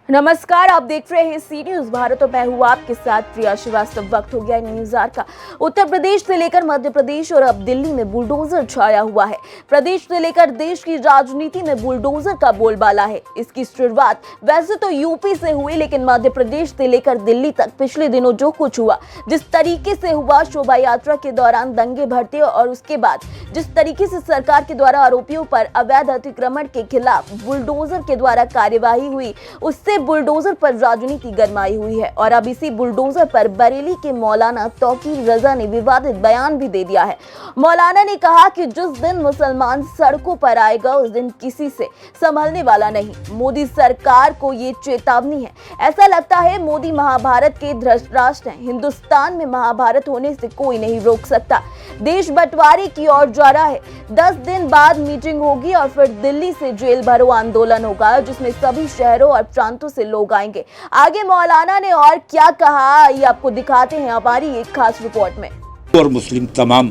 नमस्कार, आप देख रहे हैं सी न्यूज भारत और मैं हूँ आपके साथ प्रिया श्रीवास्तव। वक्त हो गया न्यूज आवर का। उत्तर प्रदेश से लेकर मध्य प्रदेश और अब दिल्ली में बुलडोजर छाया हुआ है। प्रदेश से लेकर देश की राजनीति में बुलडोजर का बोलबाला है। इसकी शुरुआत वैसे तो यूपी से हुई, लेकिन मध्य प्रदेश से लेकर दिल्ली तक पिछले दिनों जो कुछ हुआ, जिस तरीके से हुआ शोभा यात्रा के दौरान दंगे भड़के और उसके बाद जिस तरीके से सरकार के द्वारा आरोपियों पर अवैध अतिक्रमण के खिलाफ बुलडोजर के द्वारा कार्यवाही हुई, उससे बुलडोजर पर राजनीति गरमाई हुई है। और अब इसी बुलडोजर पर बरेली के मौलाना तौकीर रजा ने विवादित बयान भी दे दिया है। मौलाना ने कहा कि जिस दिन मुसलमान सड़कों पर आएगा उस दिन किसी से संभलने वाला नहीं। मोदी सरकार को ये चेतावनी है। ऐसा लगता है मोदी महाभारत के धृतराष्ट्र हैं। हिंदुस्तान में महाभारत होने से कोई नहीं रोक सकता। देश बंटवारे की ओर जा रहा है। 10 दिन बाद मीटिंग होगी और फिर दिल्ली से जेल भरो आंदोलन होगा, जिसमें सभी शहरों और प्रांतों से लोग आएंगे। आगे मौलाना ने और क्या कहा, ये आपको दिखाते हैं हमारी एक खास रिपोर्ट में। और मुस्लिम तमाम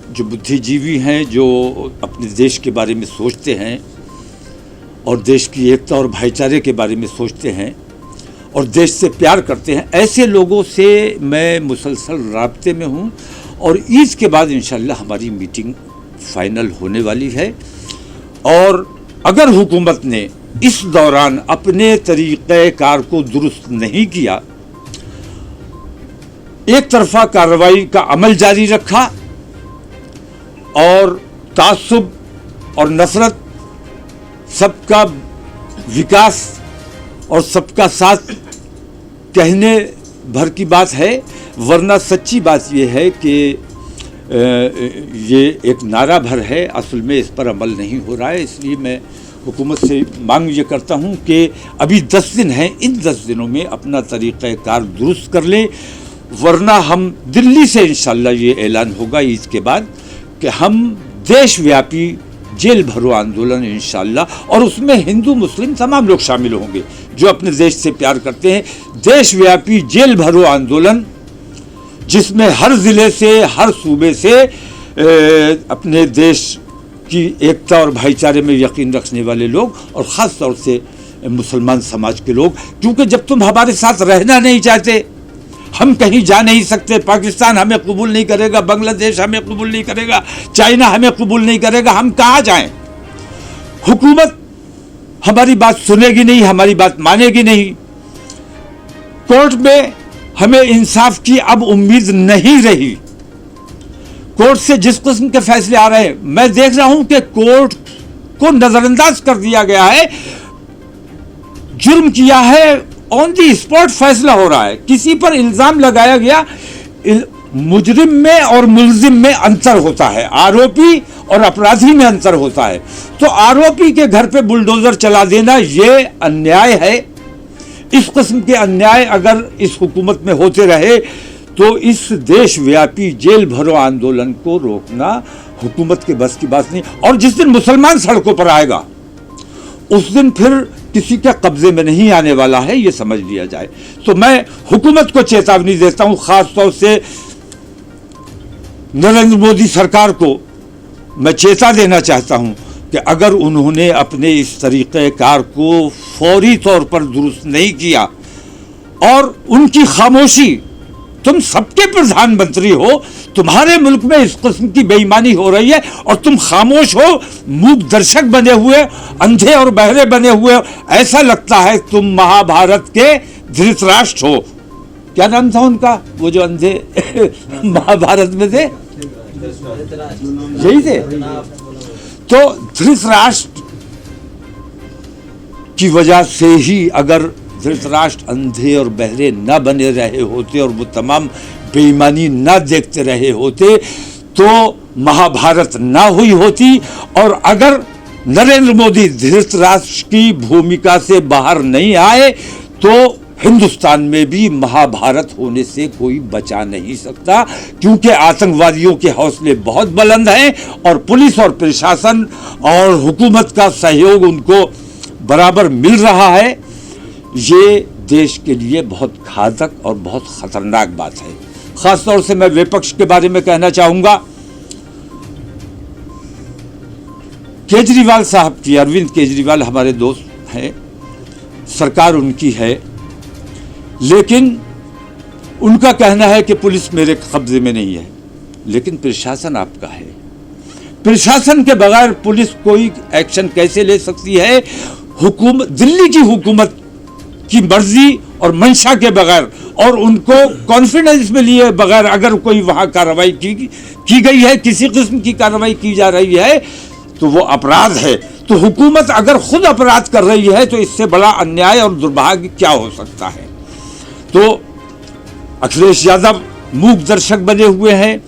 जो बुद्धिजीवी हैं, जो अपने देश के बारे में सोचते हैं और देश की एकता और भाईचारे के बारे में सोचते हैं और देश से प्यार करते हैं, ऐसे लोगों से मैं मुसलसल राब्ते में हूँ। और ईद के बाद इंशाल्लाह हमारी मीटिंग फाइनल होने वाली है। और अगर हुकूमत ने इस दौरान अपने तरीक़ेकार को दुरुस्त नहीं किया, एक तरफा कार्रवाई का अमल जारी रखा और तासुब और नफरत, सबका विकास और सबका साथ कहने भर की बात है, वरना सच्ची बात यह है कि ये एक नारा भर है, असल में इस पर अमल नहीं हो रहा है। इसलिए मैं हुकूमत से मांग ये करता हूँ कि अभी 10 दिन हैं, इन 10 दिनों में अपना तरीक़ाकार दुरुस्त कर लें, वरना हम दिल्ली से इंशाल्लाह ये ऐलान होगा ईद के बाद कि हम देशव्यापी जेल भरो आंदोलन इंशाल्लाह, और उसमें हिंदू मुस्लिम तमाम लोग शामिल होंगे जो अपने देश से प्यार करते हैं। देशव्यापी जेल भरो आंदोलन, जिसमें हर ज़िले से, हर सूबे से अपने देश की एकता और भाईचारे में यकीन रखने वाले लोग, और ख़ास तौर से मुसलमान समाज के लोग, क्योंकि जब तुम हमारे साथ रहना नहीं चाहते, हम कहीं जा नहीं सकते, पाकिस्तान हमें कबूल नहीं करेगा, बांग्लादेश हमें कबूल नहीं करेगा, चाइना हमें कबूल नहीं करेगा, हम कहाँ जाएं? हुकूमत हमारी बात सुनेगी नहीं, हमारी बात मानेगी नहीं। कोर्ट में हमें इंसाफ की अब उम्मीद नहीं रही। कोर्ट से जिस किस्म के फैसले आ रहे हैं, मैं देख रहा हूं कि कोर्ट को नजरअंदाज कर दिया गया है। जुर्म किया है, ऑन दी स्पॉट फैसला हो रहा है। किसी पर इल्जाम लगाया गया, मुजरिम में और मुल्जिम में अंतर होता है, आरोपी और अपराधी में अंतर होता है। तो आरोपी के घर पे बुलडोजर चला देना ये अन्याय है। इस किस्म के अन्याय अगर इस हुकूमत में होते रहे तो इस देशव्यापी जेल भरो आंदोलन को रोकना हुकूमत के बस की बात नहीं। और जिस दिन मुसलमान सड़कों पर आएगा उस दिन फिर किसी के कब्जे में नहीं आने वाला है, ये समझ लिया जाए। तो मैं हुकूमत को चेतावनी देता हूं, खास तौर से नरेंद्र मोदी सरकार को मैं चेता देना चाहता हूं कि अगर उन्होंने अपने इस तरीक़ेकार को फौरी तौर पर दुरुस्त नहीं किया और उनकी खामोशी, तुम सबके प्रधानमंत्री हो, तुम्हारे मुल्क में इस किस्म की बेईमानी हो रही है और तुम खामोश हो, मूक दर्शक बने हुए, अंधे और बहरे बने हुए, ऐसा लगता है तुम महाभारत के धृतराष्ट्र हो। क्या नाम था उनका, वो जो अंधे महाभारत में थे, यही थे। तो धृतराष्ट्र की वजह से ही अगर धृतराष्ट्र अंधे और बहरे न बने रहे होते और वो तमाम बेईमानी न देखते रहे होते तो महाभारत न हुई होती। और अगर नरेंद्र मोदी धृतराष्ट्र की भूमिका से बाहर नहीं आए तो हिंदुस्तान में भी महाभारत होने से कोई बचा नहीं सकता, क्योंकि आतंकवादियों के हौसले बहुत बुलंद हैं और पुलिस और प्रशासन और हुकूमत का सहयोग उनको बराबर मिल रहा है। ये देश के लिए बहुत घातक और बहुत खतरनाक बात है। खास तौर से मैं विपक्ष के बारे में कहना चाहूंगा, केजरीवाल साहब की, अरविंद केजरीवाल हमारे दोस्त हैं, सरकार उनकी है, लेकिन उनका कहना है कि पुलिस मेरे कब्जे में नहीं है, लेकिन प्रशासन आपका है। प्रशासन के बगैर पुलिस कोई एक्शन कैसे ले सकती है? हुकूमत, दिल्ली की हुकूमत की मर्जी और मंशा के बगैर और उनको कॉन्फिडेंस में लिए बगैर अगर कोई वहां कार्रवाई की गई है, किसी किस्म की कार्रवाई की जा रही है, तो वो अपराध है। तो हुकूमत अगर खुद अपराध कर रही है तो इससे बड़ा अन्याय और दुर्भाग्य क्या हो सकता है? तो अखिलेश यादव मूक दर्शक बने हुए हैं।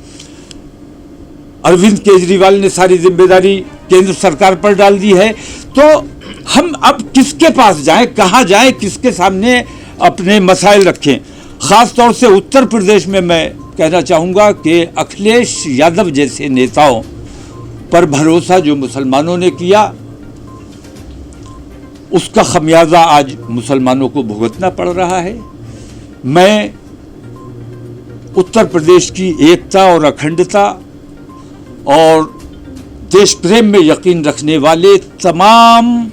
अरविंद केजरीवाल ने सारी जिम्मेदारी केंद्र सरकार पर डाल दी है। तो हम अब किसके पास जाएं, कहां जाएं, किसके सामने अपने मसाइल रखें? खास तौर से उत्तर प्रदेश में मैं कहना चाहूँगा कि अखिलेश यादव जैसे नेताओं पर भरोसा जो मुसलमानों ने किया, उसका खमियाजा आज मुसलमानों को भुगतना पड़ रहा है। मैं उत्तर प्रदेश की एकता और अखंडता और देश प्रेम में यकीन रखने वाले तमाम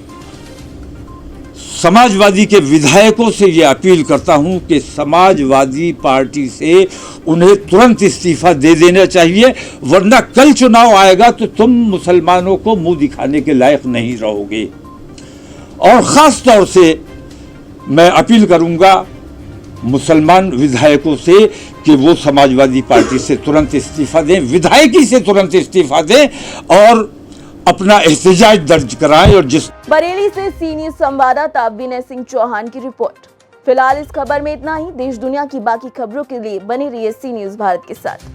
समाजवादी के विधायकों से ये अपील करता हूं कि समाजवादी पार्टी से उन्हें तुरंत इस्तीफा दे देना चाहिए, वरना कल चुनाव आएगा तो तुम मुसलमानों को मुंह दिखाने के लायक नहीं रहोगे। और ख़ास तौर से मैं अपील करूंगा मुसलमान विधायकों से कि वो समाजवादी पार्टी से तुरंत इस्तीफा दें, विधायकी से तुरंत इस्तीफा दें और अपना एहतजाज दर्ज कराएं। और जिस बरेली से सीनियर संवाददाता विनय सिंह चौहान की रिपोर्ट। फिलहाल इस खबर में इतना ही। देश दुनिया की बाकी खबरों के लिए बने रहिए सी न्यूज़ भारत के साथ।